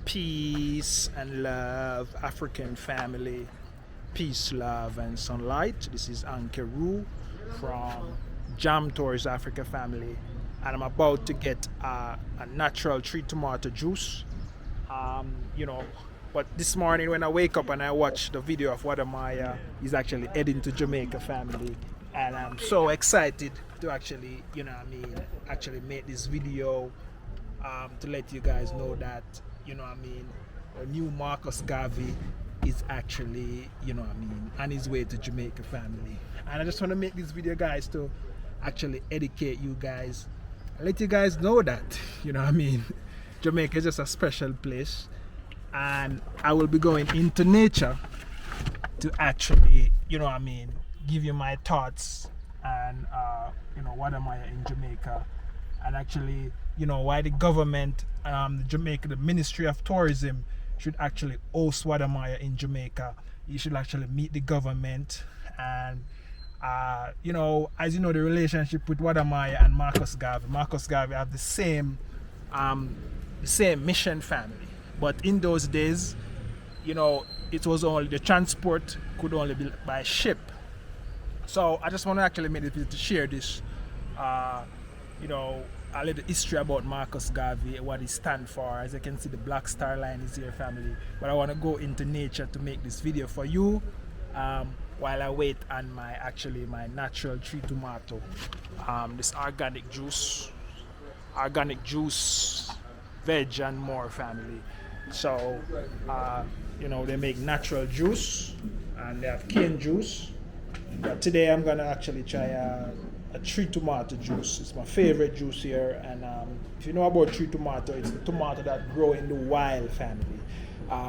Peace and love, African family. Peace, love, and sunlight. This is arew from Jam Tours Africa family, and I'm about to get a natural tree tomato juice. But this morning when I wake up and I watch the video of Wadayah, he's actually heading to Jamaica family, and I'm so excited to actually, actually make this video to let you guys know that, the new Marcus Garvey is actually, on his way to Jamaica family. And I just want to make this video, guys, to actually educate you guys, let you guys know that, Jamaica is just a special place, and I will be going into nature to actually, give you my thoughts and, Wadayah in Jamaica, and actually, why the government, the Ministry of Tourism should actually host Wadayah in Jamaica. You should actually meet the government, and as you know, the relationship with Wadayah and Marcus Garvey. Marcus Garvey have the same mission family, but in those days, it was only the transport could only be by ship. So I just want to actually make it to share this, a little history about Marcus Garvey, what he stands for. As you can see, the black star line is here, family. But I want to go into nature to make this video for you, while I wait on my natural tree tomato. This organic juice, veg and more, family. So, they make natural juice and they have cane juice. But today I'm gonna actually try a tree tomato juice. It's my favorite juice here, and if you know about tree tomato, it's the tomato that grow in the wild, family.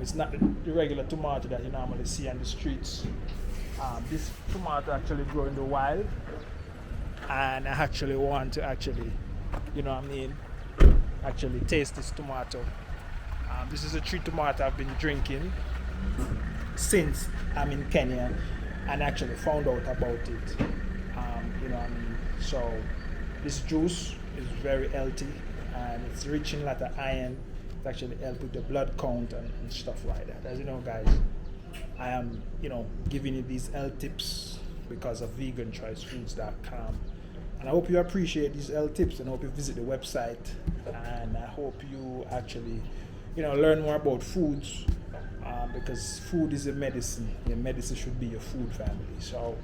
It's not the regular tomato that you normally see on the streets. This tomato actually grow in the wild, and I actually want to actually taste this tomato. This is a tree tomato I've been drinking since I'm in Kenya, and actually found out about it. So this juice is very healthy, and it's rich in a lot of iron. It actually helps with the blood count and stuff like that. As you know, guys, I am giving you these health tips because of veganchoicefoods.com, and I hope you appreciate these health tips, and I hope you visit the website, and I hope you actually learn more about foods, because food is a medicine. Your medicine should be your food, family. So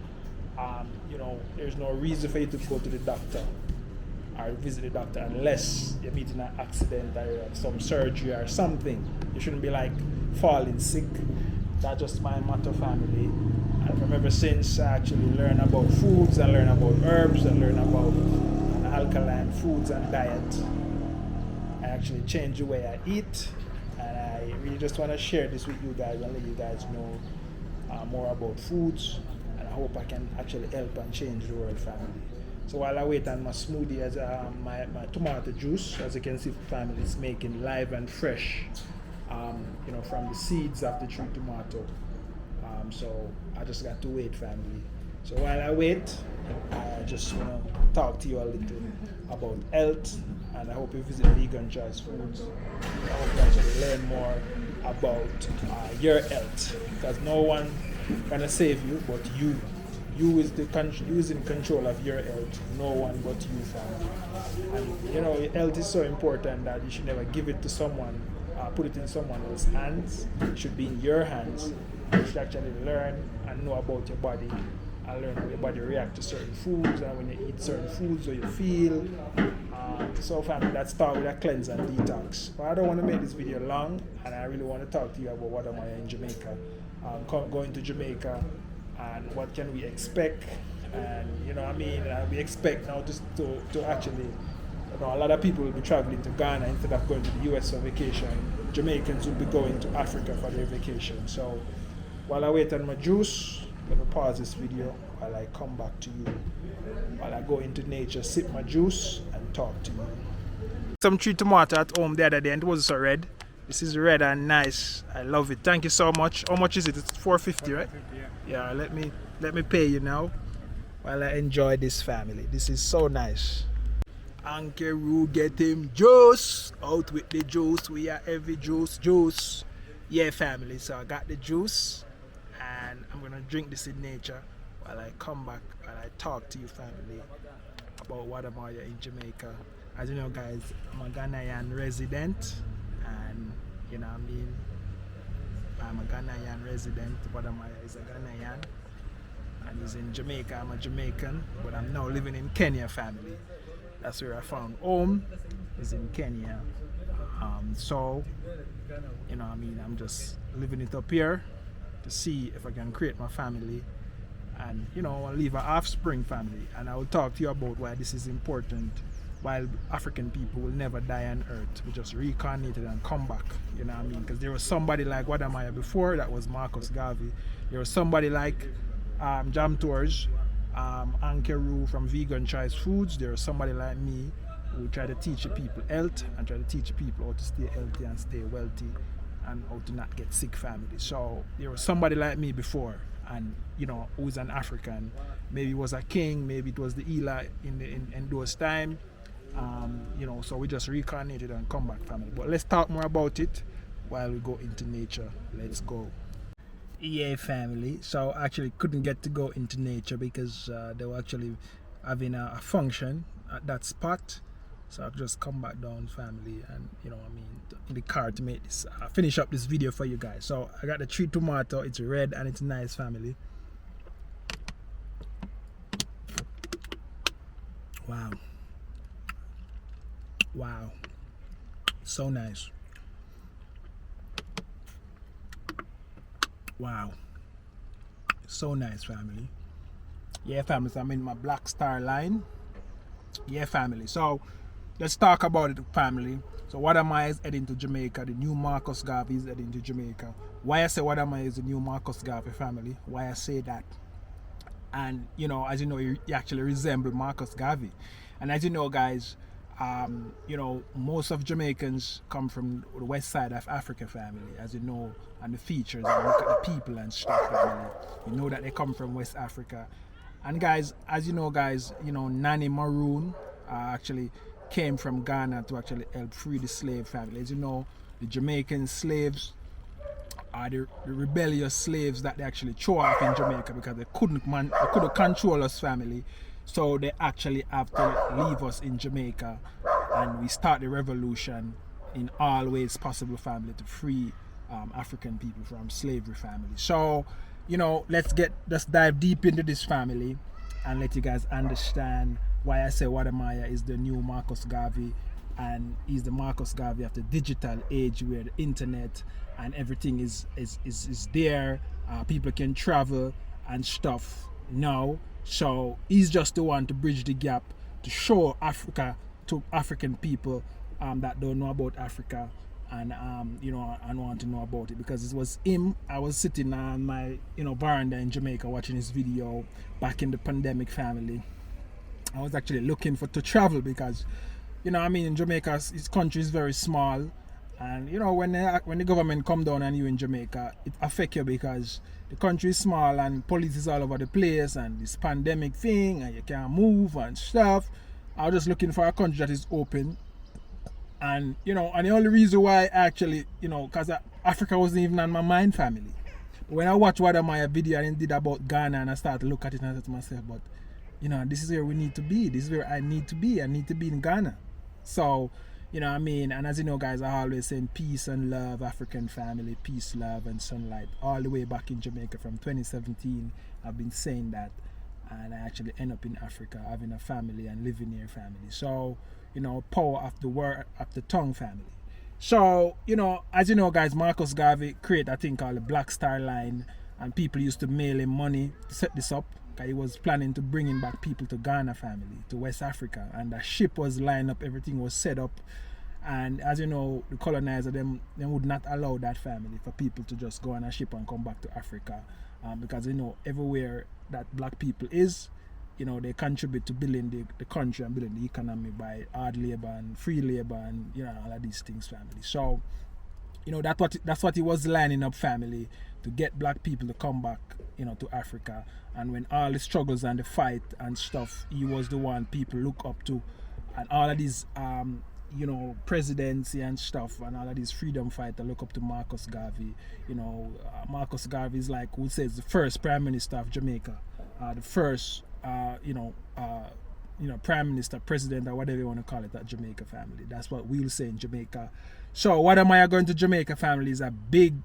there's no reason for you to go to the doctor or visit the doctor unless you're meeting an accident or you have some surgery or something. You shouldn't be like falling sick. That's just my motto, family. And from ever since I actually learn about foods and learn about herbs and learn about alkaline foods and diet, I actually change the way I eat, and I really just want to share this with you guys and let you guys know more about foods. I hope I can actually help and change the world, family. So while I wait on my smoothie, as my tomato juice, as you can see, family, is making live and fresh, from the seeds of the tree tomato. So I just got to wait, family. So while I wait, I just want to talk to you a little about health, and I hope you visit Vegan Choice Foods. I hope you actually learn more about your health, because no one gonna save you but you. You is in control of your health. No one but you, family. And your health is so important that you should never give it to someone, put it in someone else's hands. It should be in your hands. You should actually learn and know about your body, and learn how your body reacts to certain foods, and when you eat certain foods, how you feel. So family, that start with a cleanse and detox. But I don't want to make this video long, and I really want to talk to you about Wadayah in Jamaica. Going to Jamaica, and what can we expect, and we expect now just to actually, a lot of people will be traveling to Ghana instead of going to the US for vacation. Jamaicans will be going to Africa for their vacation. So while I wait on my juice, let me pause this video while I come back to you, while I go into nature, sip my juice and talk to you. Some tree tomato at home the other day, and it was so red. This is red and nice. I love it. Thank you so much. How much is it? It's $4.50, right? Yeah. Let me pay you now while I enjoy this, family. This is so nice. Arew get him juice. Out with the juice. We are heavy juice. Yeah, family. So I got the juice, and I'm gonna drink this in nature while I come back and I talk to you, family, about Wadayah in Jamaica. As you know, guys, I'm a Ghanaian resident, and you know what I mean. I'm a Ghanaian resident. Wadayah is a Ghanaian, and he's in Jamaica. I'm a Jamaican, but I'm now living in Kenya, family. That's where I found home, is in Kenya. So, you know what I mean, I'm just living it up here to see if I can create my family and, you know, leave an offspring family. And I will talk to you about why this is important. While African people will never die on earth, we just reincarnated and come back, you know what I mean? Because there was somebody like Wadayah before, that was Marcus Garvey. There was somebody like Jam Tours, Arew from Vegan Choice Foods. There was somebody like me who try to teach the people health and try to teach the people how to stay healthy and stay wealthy and how to not get sick, family. So there was somebody like me before, and you know, who's an African. Maybe it was a king, maybe it was the Eli in those times. You know, so we just reincarnated and come back, family. But let's talk more about it while we go into nature. Let's go. Yeah, family. So I actually couldn't get to go into nature because they were actually having a function at that spot. So I've just come back down, family, and you know what I mean, in the car to make this finish up this video for you guys. So I got the tree tomato. It's red and it's nice, family. Wow, so nice. Wow, so nice, family. Yeah, family, so I'm in my Black Star line. Yeah, family, so let's talk about it, family. So Wadayah is heading to Jamaica. The new Marcus Garvey is heading to Jamaica. Why I say Wadayah is the new Marcus Garvey, family? Why I say that? And you know, as you know, you actually resemble Marcus Garvey. And as you know, guys, you know, most of Jamaicans come from the west side of Africa, family, as you know, and the features, and look at the people and stuff, family. You know that they come from West Africa. And guys, as you know, guys, you know, Nanny Maroon actually came from Ghana to actually help free the slave family. As you know, the Jamaican slaves are the rebellious slaves that they actually throw off in Jamaica because they couldn't control us, family. So they actually have to leave us in Jamaica, and we start the revolution in all ways possible, family, to free African people from slavery, family. So, you know, let's dive deep into this, family, and let you guys understand why I say Wadayah is the new Marcus Garvey, and he's the Marcus Garvey of the digital age where the internet and everything is there. People can travel and stuff now. So he's just the one to bridge the gap to show Africa to African people that don't know about Africa and you know, and want to know about it, because it was him. I was sitting on my, you know, veranda in Jamaica watching his video back in the pandemic, family. I was actually looking to travel because, you know, I mean, in Jamaica, his country is very small, and you know, when the government come down on you in Jamaica, it affects you because the country is small and police is all over the place and this pandemic thing and you can't move and stuff. I was just looking for a country that is open, and you know, and the only reason why actually, you know, because Africa wasn't even on my mind, family. But when I watched Wadayah video and did about Ghana, and I started to look at it and I said to myself, but you know, this is where we need to be. This is where I need to be. I need to be in Ghana. So, you know what I mean? And as you know, guys, I always saying peace and love, African family, peace, love, and sunlight. All the way back in Jamaica from 2017, I've been saying that. And I actually end up in Africa, having a family and living here, family. So, you know, power of the word, of the tongue, family. So, you know, as you know, guys, Marcus Garvey created a thing called the Black Star Line. And people used to mail him money to set this up. He was planning to bringing back people to Ghana, family, to West Africa, and the ship was lined up, everything was set up, and as you know, the colonizer them would not allow that, family, for people to just go on a ship and come back to Africa, because you know, everywhere that black people is, you know, they contribute to building the country and building the economy by hard labor and free labor and, you know, all of these things, family. So, you know, that's what he was lining up, family, to get black people to come back, you know, to Africa. And when all the struggles and the fight and stuff, he was the one people look up to and all of these presidency and stuff, and all of these freedom fighters look up to Marcus Garvey. Marcus Garvey is like who says the first prime minister of Jamaica, the first prime minister, president, or whatever you want to call it, that Jamaica family. That's what we'll say in Jamaica. So Wadayah going to Jamaica family is a big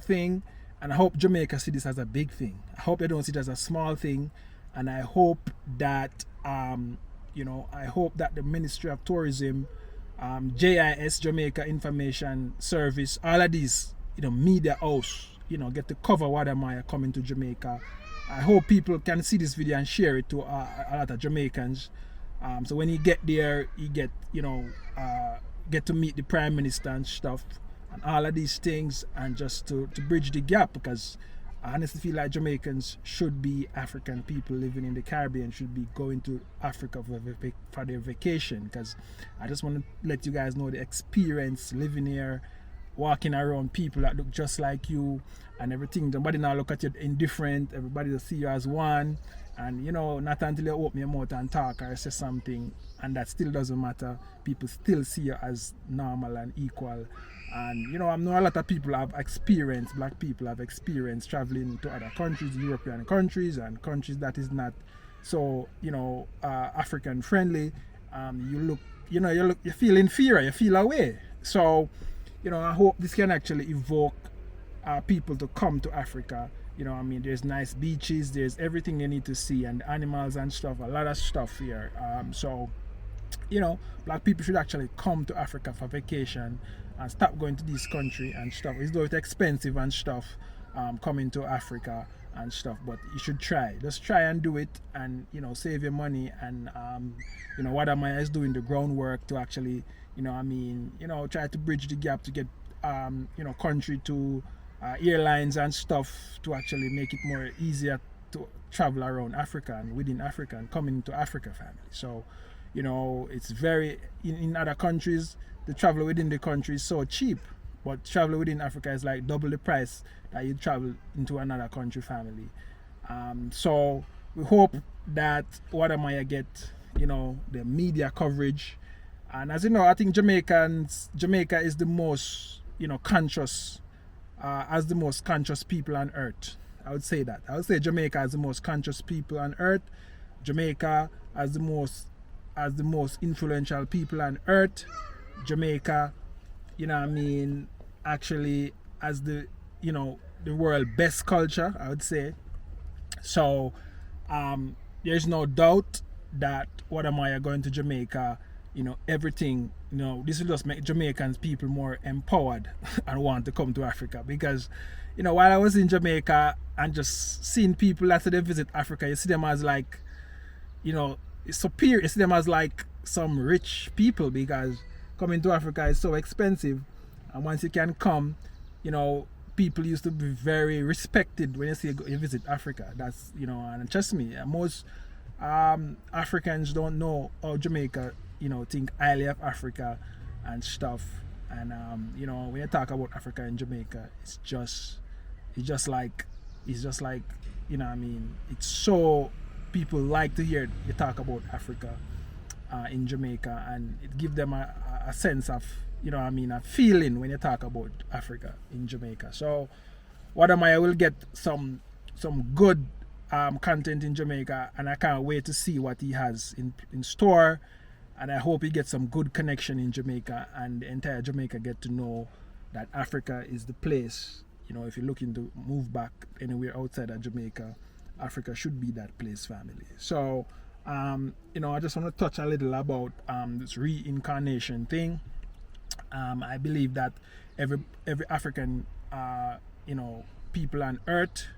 thing, and I hope Jamaica see this as a big thing. I hope they don't see it as a small thing, and I hope that the Ministry of Tourism, JIS, Jamaica Information Service, all of these, media house, get to cover Wadayah coming to Jamaica. I hope people can see this video and share it to a lot of Jamaicans. So when you get there, you get to meet the Prime Minister and stuff, and all of these things, and just to bridge the gap, because I honestly feel like Jamaicans should be African people living in the Caribbean, should be going to Africa for their vacation, because I just want to let you guys know the experience living here, walking around people that look just like you and everything. Nobody now look at you indifferent, everybody will see you as one, and not until you open your mouth and talk or say something, and that still doesn't matter, people still see you as normal and equal. And I know a lot of people have experienced, black people have experienced traveling to other countries, European countries, and countries that is not so African friendly. You feel inferior, you feel away. So I hope this can actually evoke people to come to Africa. There's nice beaches, there's everything they need to see, and animals and stuff, a lot of stuff here. So black people should actually come to Africa for vacation and stop going to this country and stuff. It's though it's expensive and stuff, coming to Africa and stuff, but you should just try and do it, and save your money. And Wadayah is doing the groundwork to actually try to bridge the gap to get country to airlines and stuff, to actually make it more easier to travel around Africa and within Africa and coming to Africa family. So it's very in other countries, the travel within the country is so cheap, but travel within Africa is like double the price that you travel into another country family. So we hope that Wadayah get the media coverage. And as you know, I think Jamaica is the most conscious, as the most conscious people on earth. I would say that. I would say Jamaica is the most conscious people on earth. Jamaica as the most influential people on earth. Jamaica, actually as the world best culture, I would say. So there's no doubt that Wadayah going to Jamaica, everything, this will just make Jamaicans people more empowered and want to come to Africa. Because while I was in Jamaica and just seeing people after they visit Africa, you see them as like superior, you see them as like some rich people, because coming to Africa is so expensive, and once you can come, people used to be very respected when you say you visit Africa. That's and trust me, most Africans don't know how Jamaica think highly of Africa and stuff. And when you talk about Africa and Jamaica, it's just like it's so, people like to hear you talk about Africa in Jamaica, and it gives them a sense of a feeling when you talk about Africa in Jamaica. So Wadayah will get some good content in Jamaica, and I can't wait to see what he has in store. And I hope he gets some good connection in Jamaica, and the entire Jamaica get to know that Africa is the place. If you're looking to move back anywhere outside of Jamaica, Africa should be that place, family. So I just want to touch a little about this reincarnation thing. I believe that every African people on earth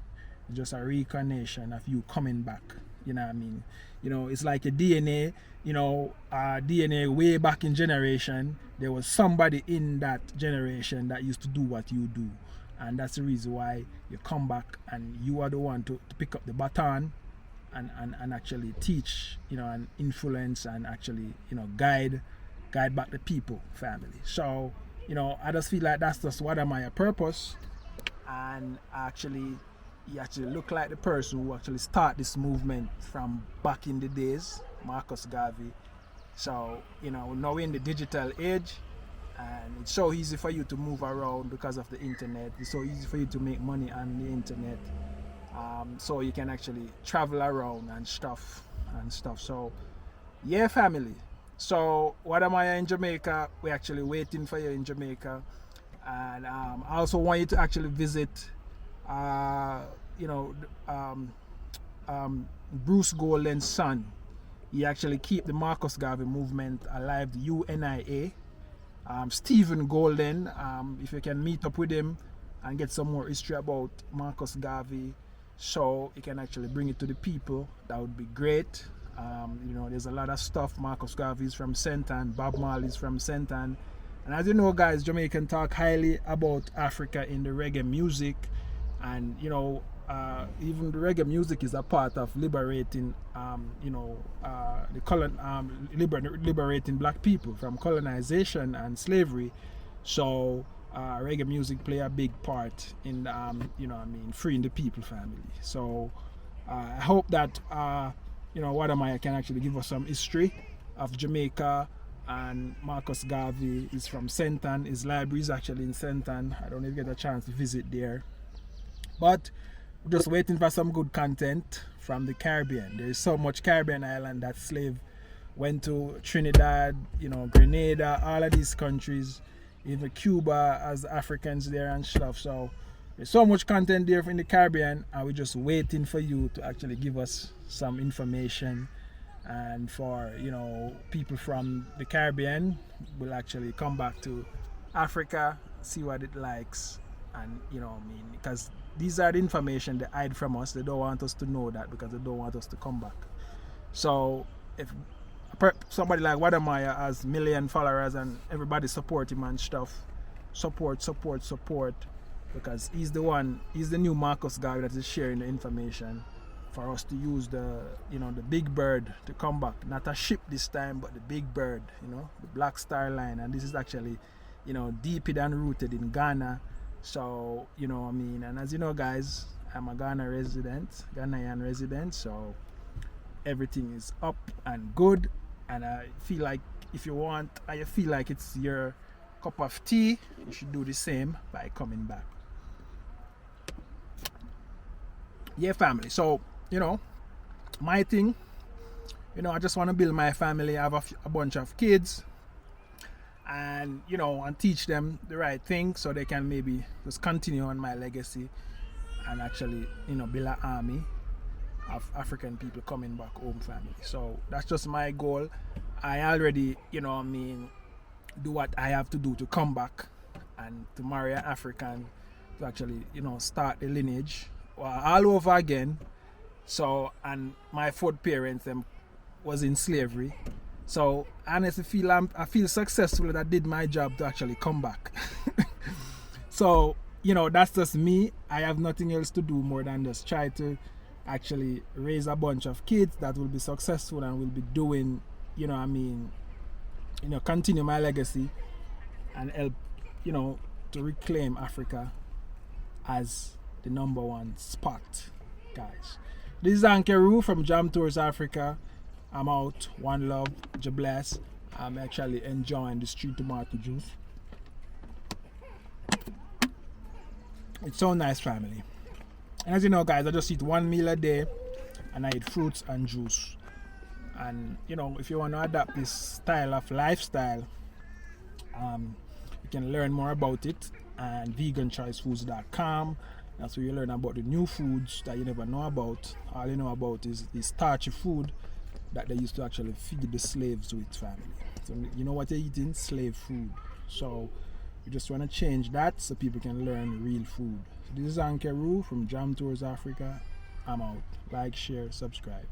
is just a reincarnation of you coming back. It's like a DNA. DNA way back in generation, there was somebody in that generation that used to do what you do, and that's the reason why you come back, and you are the one to pick up the baton and actually teach, and influence, and actually guide back the people, family. So I just feel like that's just what am my purpose, and you actually look like the person who actually start this movement from back in the days, Marcus Garvey. So, now we're in the digital age, and it's so easy for you to move around because of the internet. It's so easy for you to make money on the internet. So you can actually travel around and stuff. So, yeah, family. So, what am I in Jamaica? We're actually waiting for you in Jamaica. And I also want you to actually visit, Bruce Golden's son. He actually keep the Marcus Garvey movement alive, the UNIA. Stephen Golden, if you can meet up with him and get some more history about Marcus Garvey, so you can actually bring it to the people, that would be great. There's a lot of stuff. Marcus Garvey is from St. Ann, Bob Marley is from St. Ann. And as you know, guys, Jamaican talk highly about Africa in the reggae music. And, even the reggae music is a part of liberating, liberating black people from colonization and slavery. So, reggae music play a big part in, freeing the people, family. So, I hope that, Wadayah can actually give us some history of Jamaica. And Marcus Garvey is from St. Ann. His library is actually in St. Ann. I don't even get a chance to visit there. But we're just waiting for some good content from the Caribbean. There is so much Caribbean island that slave went to. Trinidad, Grenada, all of these countries, even Cuba as Africans there and stuff. So there's so much content there in the Caribbean, and we're just waiting for you to actually give us some information. And for people from the Caribbean will actually come back to Africa, see what it likes, and because these are the information they hide from us. They don't want us to know that because they don't want us to come back. So if somebody like Wadayah has million followers and everybody support him and stuff, support, because he's the new Marcus Garvey that is sharing the information for us to use the big bird to come back. Not a ship this time, but the big bird, the Black Star Line. And this is actually, deep and rooted in Ghana. So, and as you know, guys, I'm a Ghanaian resident, so everything is up and good. And I feel like if you feel like it's your cup of tea, you should do the same by coming back. Yeah, family. So, my thing, I just want to build my family. I have a bunch of kids, and and teach them the right thing so they can maybe just continue on my legacy and actually build an army of African people coming back home, family. So that's just my goal. I already do what I have to do to come back and to marry an African, to actually start the lineage all over again. So, and my fourth parents was in slavery. So I honestly I feel successful that I did my job to actually come back. So, that's just me. I have nothing else to do more than just try to actually raise a bunch of kids that will be successful and will be doing, continue my legacy and help, to reclaim Africa as the #1 spot, guys. This is arew from Jam Tours Africa. I'm out. One love. Bless. I'm actually enjoying the street tomato juice. It's so nice, family. And as you know, guys, I just eat one meal a day, and I eat fruits and juice. And if you want to adapt this style of lifestyle, you can learn more about it at veganchoicefoods.com. That's where you learn about the new foods that you never know about. All you know about is the starchy food that they used to actually feed the slaves with, family. So you know what you're eating? Slave food. So you just want to change that so people can learn real food. So this is arew from Jam Tours Africa. I'm out. Like, share, subscribe.